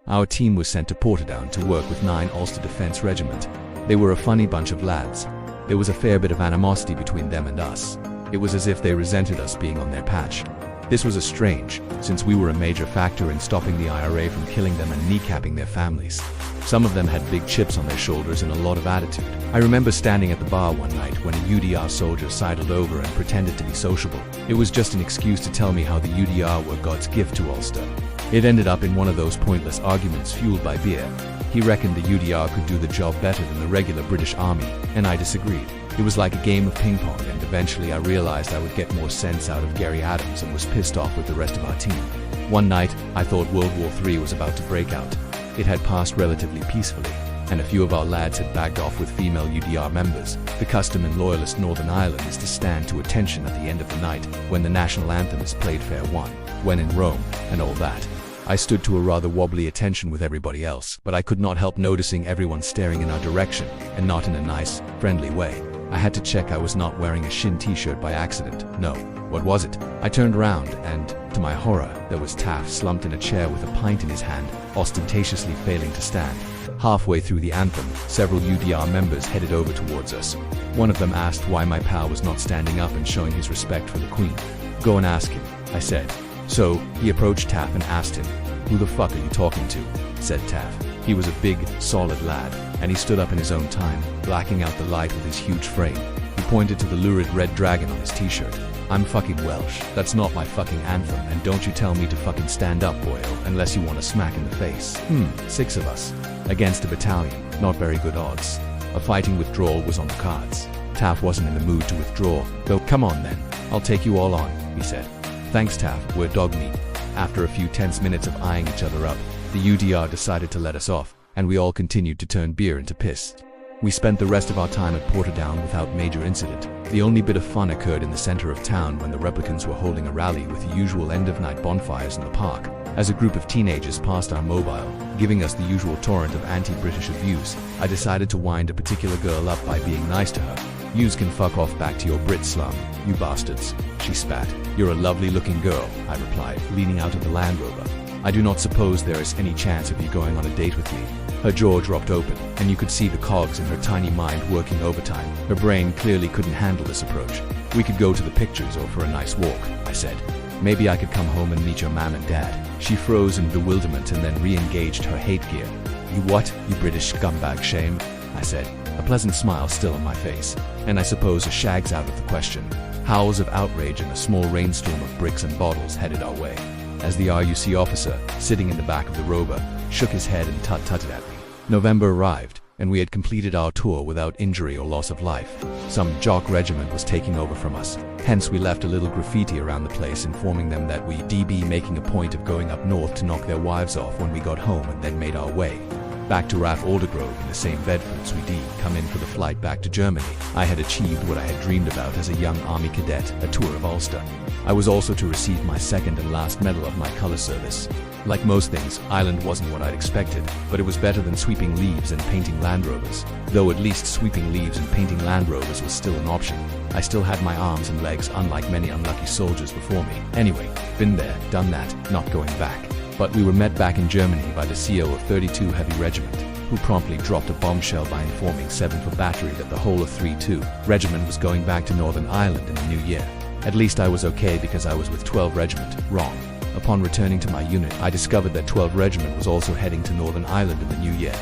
Our team was sent to Portadown to work with 9 Ulster Defence Regiment. They were a funny bunch of lads. There was a fair bit of animosity between them and us. It was as if they resented us being on their patch. This was strange, since we were a major factor in stopping the IRA from killing them and kneecapping their families. Some of them had big chips on their shoulders and a lot of attitude. I remember standing at the bar one night when a UDR soldier sidled over and pretended to be sociable. It was just an excuse to tell me how the UDR were God's gift to Ulster. It ended up in one of those pointless arguments fueled by beer. He reckoned the UDR could do the job better than the regular British Army, and I disagreed. It was like a game of ping pong, and eventually I realized I would get more sense out of Gary Adams and was pissed off with the rest of our team. One night, I thought World War III was about to break out. It had passed relatively peacefully, and a few of our lads had bagged off with female UDR members. The custom in loyalist Northern Ireland is to stand to attention at the end of the night when the national anthem is played fair one, when in Rome, and all that. I stood to a rather wobbly attention with everybody else, but I could not help noticing everyone staring in our direction, and not in a nice, friendly way. I had to check I was not wearing a shin t-shirt by accident. No. What was it? I turned around, and, to my horror, there was Taff slumped in a chair with a pint in his hand, ostentatiously failing to stand. Halfway through the anthem, several UDR members headed over towards us. One of them asked why my pal was not standing up and showing his respect for the Queen. "Go and ask him," I said. So, he approached Taff and asked him, "Who the fuck are you talking to?" said Taff. He was a big, solid lad, and he stood up in his own time, blacking out the light with his huge frame. He pointed to the lurid red dragon on his t-shirt. "I'm fucking Welsh. That's not my fucking anthem, and don't you tell me to fucking stand up, boyo, unless you want a smack in the face." 6 of us. Against a battalion. Not very good odds. A fighting withdrawal was on the cards. Taff wasn't in the mood to withdraw, though. "Come on then. I'll take you all on," he said. "Thanks, Taff, we're dog meat." After a few tense minutes of eyeing each other up, the UDR decided to let us off, and we all continued to turn beer into piss. We spent the rest of our time at Portadown without major incident. The only bit of fun occurred in the center of town when the replicants were holding a rally with the usual end-of-night bonfires in the park. As a group of teenagers passed our mobile, giving us the usual torrent of anti-British abuse, I decided to wind a particular girl up by being nice to her. "Yous can fuck off back to your Brit slum, you bastards," she spat. "You're a lovely-looking girl," I replied, leaning out of the Land Rover. "I do not suppose there is any chance of you going on a date with me." Her jaw dropped open, and you could see the cogs in her tiny mind working overtime. Her brain clearly couldn't handle this approach. "We could go to the pictures or for a nice walk," I said. "Maybe I could come home and meet your mom and dad." She froze in bewilderment and then re-engaged her hate gear. "You what, you British scumbag shame?" I said, a pleasant smile still on my face. And I suppose a shag's out of the question. Howls of outrage and a small rainstorm of bricks and bottles headed our way, as the RUC officer, sitting in the back of the Rover, shook his head and tut-tutted at me. November arrived, and we had completed our tour without injury or loss of life. Some jock regiment was taking over from us, hence we left a little graffiti around the place informing them that we'd be making a point of going up north to knock their wives off when we got home, and then made our way back to RAF Aldergrove in the same Bedfords we'd come in for the flight back to Germany. I had achieved what I had dreamed about as a young army cadet, a tour of Ulster. I was also to receive my second and last medal of my colour service. Like most things, Ireland wasn't what I'd expected, but it was better than sweeping leaves and painting Land Rovers. Though at least sweeping leaves and painting Land Rovers was still an option. I still had my arms and legs, unlike many unlucky soldiers before me. Anyway, been there, done that, not going back. But we were met back in Germany by the CO of 32 Heavy Regiment, who promptly dropped a bombshell by informing 7th Battery that the whole of 32 Regiment was going back to Northern Ireland in the new year. At least I was okay because I was with 12 Regiment. Wrong. Upon returning to my unit, I discovered that 12 Regiment was also heading to Northern Ireland in the new year.